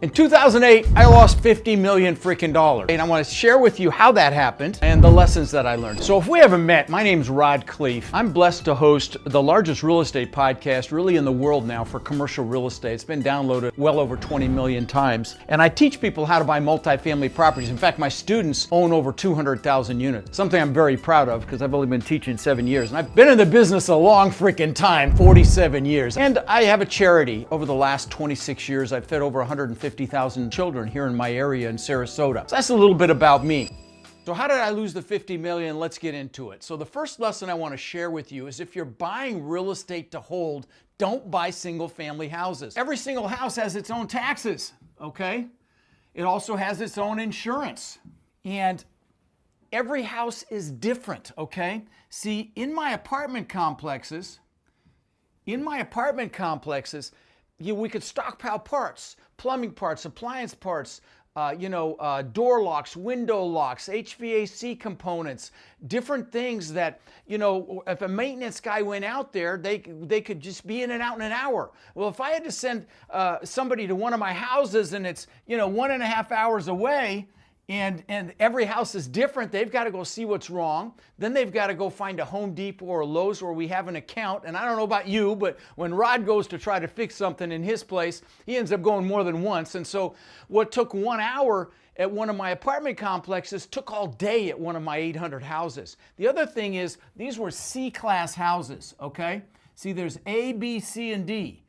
In 2008, I lost 50 million freaking dollars. And I want to share with you how that happened and the lessons that I learned. So if we haven't met, my name's Rod Khleif. I'm blessed to host the largest real estate podcast really in the world now for commercial real estate. It's been downloaded well over 20 million times. And I teach people how to buy multifamily properties. In fact, my students own over 200,000 units, something I'm very proud of because I've only been teaching 7 years. And I've been in the business a long freaking time, 47 years. And I have a charity. Over the last 26 years, I've fed over 150,000 children here in my area in Sarasota. So that's a little bit about me. So how did I lose the 50 million? Let's get into it. So the first lesson I want to share with you is if you're buying real estate to hold, don't buy single family houses. Every single house has its own taxes, okay? It also has its own insurance. And every house is different, okay? See, in my apartment complexes, we could stockpile parts, plumbing parts, appliance parts, door locks, window locks, HVAC components, different things that, if a maintenance guy went out there, they could just be in and out in an hour. Well, if I had to send somebody to one of my houses and it's, 1.5 hours away, and every house is different, they've got to go see what's wrong. Then they've got to go find a Home Depot or a Lowe's where we have an account. And I don't know about you, but when Rod goes to try to fix something in his place, he ends up going more than once. And so what took 1 hour at one of my apartment complexes took all day at one of my 800 houses. The other thing is these were C-class houses, okay? See, there's A, B, C, and D.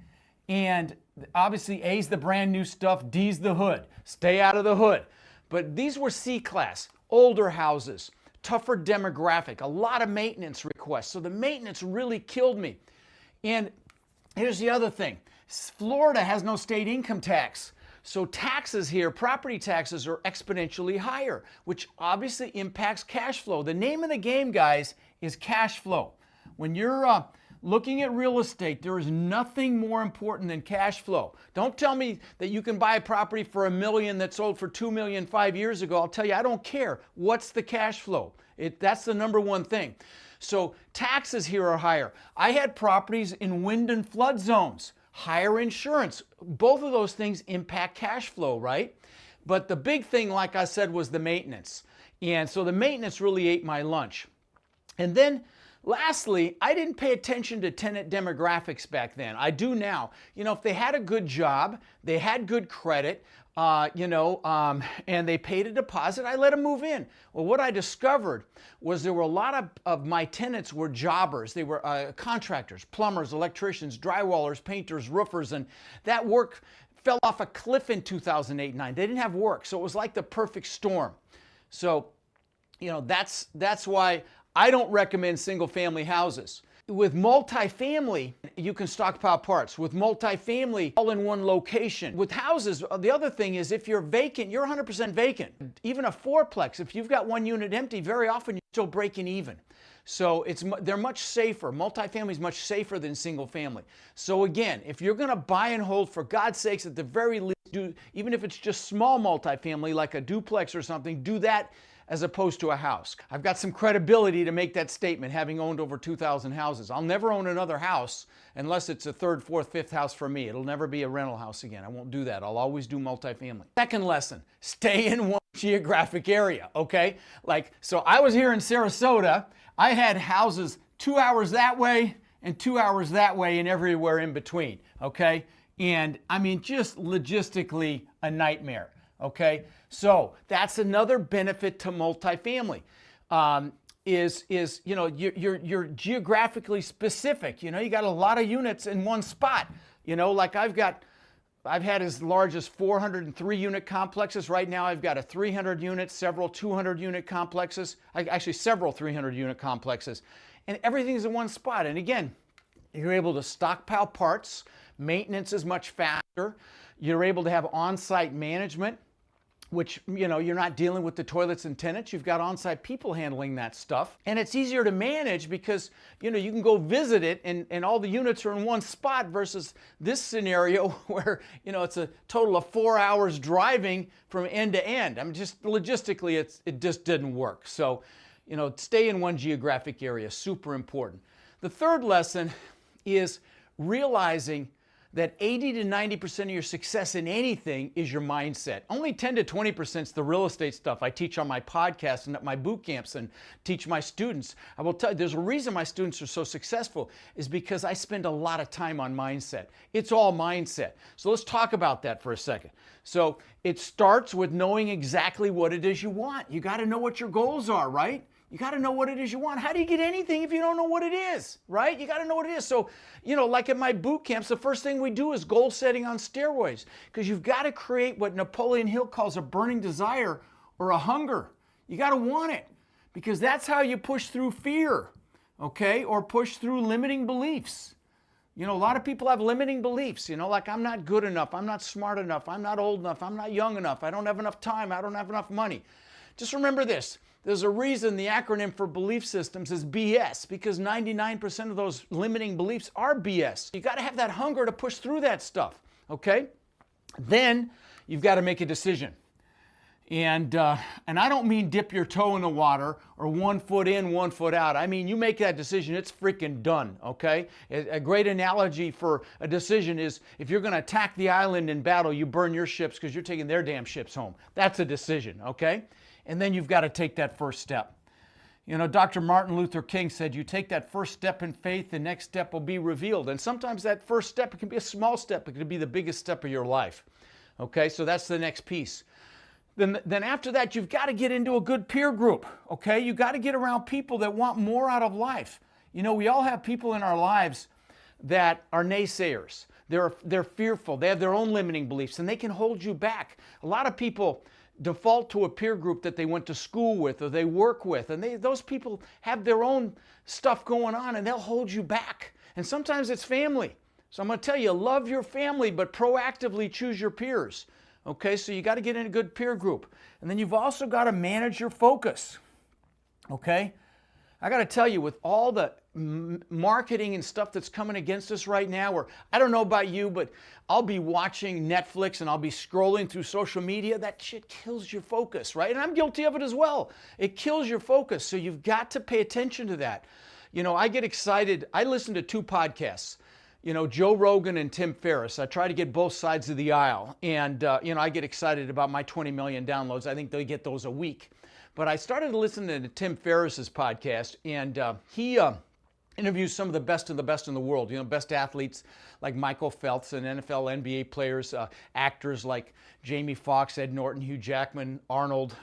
And obviously A's the brand new stuff, D's the hood. Stay out of the hood. But these were C-class, older houses, tougher demographic, a lot of maintenance requests. So the maintenance really killed me. And here's the other thing. Florida has no state income tax. So taxes here, property taxes are exponentially higher, which obviously impacts cash flow. The name of the game, guys, is cash flow. When you're looking at real estate, there is nothing more important than cash flow. Don't tell me that you can buy a property for $1 million that sold for $2 million 5 years ago. I'll tell you, I don't care. What's the cash flow? That's the number one thing. So taxes here are higher. I had properties in wind and flood zones, higher insurance. Both of those things impact cash flow, right? But the big thing, like I said, was the maintenance. And so the maintenance really ate my lunch. And then lastly, I didn't pay attention to tenant demographics back then. I do now. If they had a good job, they had good credit, and they paid a deposit, I let them move in. Well, what I discovered was there were a lot of my tenants were jobbers. They were contractors, plumbers, electricians, drywallers, painters, roofers, and that work fell off a cliff in 2008-9. They didn't have work, so it was like the perfect storm. So, that's why I don't recommend single family houses. With multifamily, you can stockpile parts. With multifamily, all in one location. With houses, the other thing is if you're vacant, you're 100% vacant. Even a fourplex, if you've got one unit empty, very often you're still breaking even. So they're much safer. Multifamily is much safer than single family. So again, if you're gonna buy and hold, for God's sakes, at the very least, even if it's just small multifamily, like a duplex or something, do that as opposed to a house. I've got some credibility to make that statement, having owned over 2,000 houses. I'll never own another house unless it's a third, fourth, fifth house for me. It'll never be a rental house again. I won't do that. I'll always do multifamily. Second lesson, stay in one geographic area, okay? So I was here in Sarasota. I had houses 2 hours that way and 2 hours that way and everywhere in between, okay? And I mean, just logistically a nightmare. Okay, so that's another benefit to multifamily. You're geographically specific. You got a lot of units in one spot. Like I've had as large as 403 unit complexes. Right now I've got a 300 unit, several 200 unit complexes, actually several 300 unit complexes, and everything's in one spot. And again, you're able to stockpile parts. Maintenance is much faster. You're able to have on-site management, which, you're not dealing with the toilets and tenants. You've got on-site people handling that stuff. And it's easier to manage because, you can go visit it and all the units are in one spot versus this scenario where, it's a total of 4 hours driving from end to end. Just logistically, it just didn't work. So, stay in one geographic area, super important. The third lesson is realizing that 80 to 90% of your success in anything is your mindset. Only 10 to 20% is the real estate stuff I teach on my podcast and at my boot camps and teach my students. I will tell you, there's a reason my students are so successful is because I spend a lot of time on mindset. It's all mindset. So let's talk about that for a second. So it starts with knowing exactly what it is you want. You got to know what your goals are, right? You got to know what it is you want. How do you get anything if you don't know what it is, right? You got to know what it is. So, like at my boot camps, the first thing we do is goal setting on steroids, because you've got to create what Napoleon Hill calls a burning desire or a hunger. You got to want it, because that's how you push through fear, okay, or push through limiting beliefs. A lot of people have limiting beliefs, like I'm not good enough, I'm not smart enough, I'm not old enough, I'm not young enough, I don't have enough time, I don't have enough money. Just remember this. There's a reason the acronym for belief systems is BS, because 99% of those limiting beliefs are BS. You got to have that hunger to push through that stuff, okay? Then you've got to make a decision. And I don't mean dip your toe in the water or 1 foot in, 1 foot out. I mean, you make that decision, it's freaking done, okay? A great analogy for a decision is if you're going to attack the island in battle, you burn your ships because you're taking their damn ships home. That's a decision, okay? And then you've got to take that first step. Dr. Martin Luther King said, you take that first step in faith, the next step will be revealed. And sometimes that first step, it can be a small step, it can be the biggest step of your life. Okay, so that's the next piece. Then after that, you've got to get into a good peer group. Okay, you got to get around people that want more out of life. We all have people in our lives that are naysayers. They're fearful. They have their own limiting beliefs, and they can hold you back. A lot of people default to a peer group that they went to school with or they work with, and those people have their own stuff going on, and they'll hold you back. And sometimes it's family. So I'm going to tell you, love your family, but proactively choose your peers. Okay, so you got to get in a good peer group. And then you've also got to manage your focus. Okay? I got to tell you, with all the marketing and stuff that's coming against us right now, or I don't know about you, but I'll be watching Netflix and I'll be scrolling through social media. That shit kills your focus, right? And I'm guilty of it as well. It kills your focus. So you've got to pay attention to that. I get excited. I listen to 2 podcasts. Joe Rogan and Tim Ferriss. I try to get both sides of the aisle. And, I get excited about my 20 million downloads. I think they get those a week. But I started listening to Tim Ferriss's podcast, and he interviews some of the best in the world. Best athletes like Michael Phelps and NFL, NBA players, actors like Jamie Foxx, Ed Norton, Hugh Jackman, Arnold,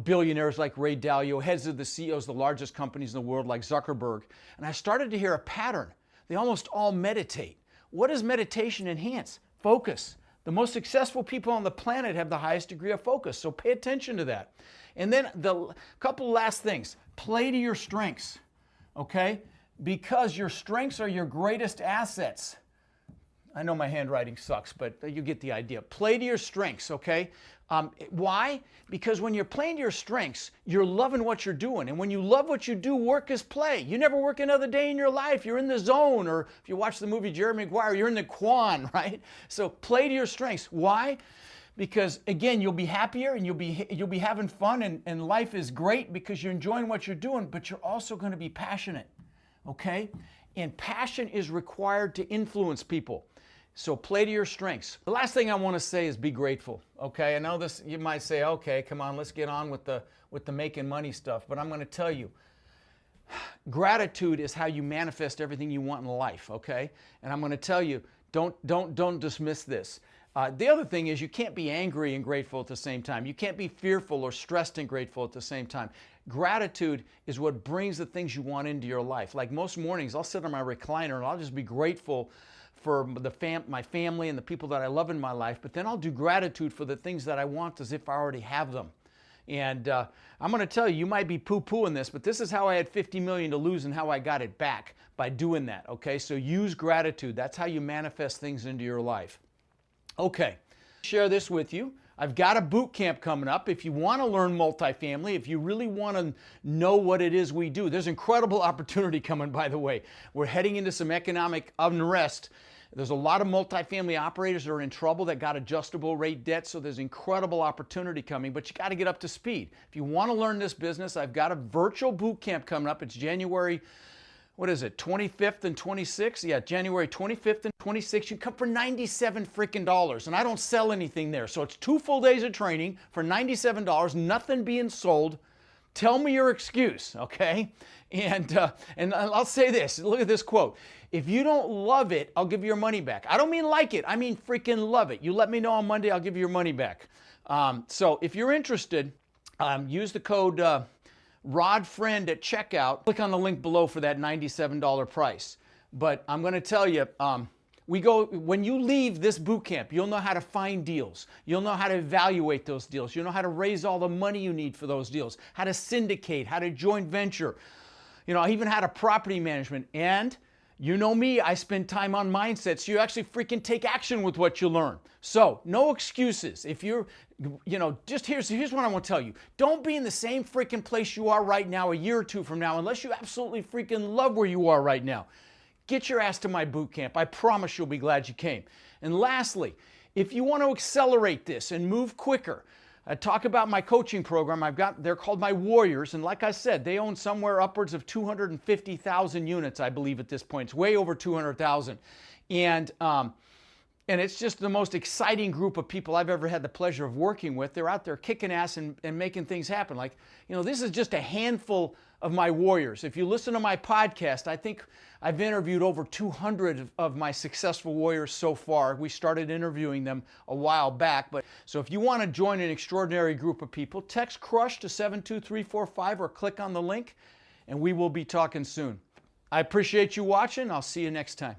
billionaires like Ray Dalio, heads of the CEOs of the largest companies in the world like Zuckerberg. And I started to hear a pattern. They almost all meditate. What does meditation enhance? Focus. The most successful people on the planet have the highest degree of focus, so pay attention to that. And then the couple last things. Play to your strengths, okay? Because your strengths are your greatest assets. I know my handwriting sucks, but you get the idea. Play to your strengths, okay? Why? Because when you're playing to your strengths, you're loving what you're doing. And when you love what you do, work is play. You never work another day in your life. You're in the zone. Or if you watch the movie Jerry Maguire, you're in the Quan, right? So play to your strengths. Why? Because again, you'll be happier and you'll be having fun, and life is great because you're enjoying what you're doing, but you're also going to be passionate, okay? And passion is required to influence people. So play to your strengths. The last thing I want to say is be grateful, okay? I know this, you might say, okay, come on, let's get on with the making money stuff, but I'm going to tell you, gratitude is how you manifest everything you want in life, okay? And I'm going to tell you, don't dismiss this. The other thing is you can't be angry and grateful at the same time. You can't be fearful or stressed and grateful at the same time. Gratitude is what brings the things you want into your life. Like most mornings, I'll sit on my recliner and I'll just be grateful for my family and the people that I love in my life, but then I'll do gratitude for the things that I want as if I already have them. And I'm going to tell you, you might be poo-pooing this, but this is how I had $50 million to lose and how I got it back by doing that, okay? So use gratitude. That's how you manifest things into your life. Okay, share this with you. I've got a boot camp coming up. If you want to learn multifamily, if you really want to know what it is we do, there's incredible opportunity coming, by the way. We're heading into some economic unrest. There's a lot of multifamily operators that are in trouble that got adjustable rate debt, so there's incredible opportunity coming, but you got to get up to speed. If you want to learn this business, I've got a virtual boot camp coming up. It's January what is it, 25th and 26th? Yeah, January 25th and 26th. You come for 97 freaking dollars, and I don't sell anything there. So it's 2 full days of training for $97, nothing being sold. Tell me your excuse, okay? And I'll say this, look at this quote. If you don't love it, I'll give you your money back. I don't mean like it, I mean freaking love it. You let me know on Monday, I'll give you your money back. So if you're interested, use the code RODFRIEND at checkout. Click on the link below for that $97 price. But I'm going to tell you, when you leave this boot camp, you'll know how to find deals. You'll know how to evaluate those deals. You'll know how to raise all the money you need for those deals, how to syndicate, how to joint venture, even how to property management. And you know me, I spend time on mindset, so you actually freaking take action with what you learn. So, no excuses. If you're, just here's what I want to tell you. Don't be in the same freaking place you are right now a year or two from now unless you absolutely freaking love where you are right now. Get your ass to my boot camp. I promise you'll be glad you came. And lastly, if you want to accelerate this and move quicker, talk about my coaching program. They're called my Warriors, and like I said, they own somewhere upwards of 250,000 units, I believe at this point. It's way over 200,000. And it's just the most exciting group of people I've ever had the pleasure of working with. They're out there kicking ass and making things happen. Like, this is just a handful of my warriors. If you listen to my podcast, I think I've interviewed over 200 of my successful warriors so far. We started interviewing them a while back. So if you want to join an extraordinary group of people, text CRUSH to 72345 or click on the link, and we will be talking soon. I appreciate you watching. I'll see you next time.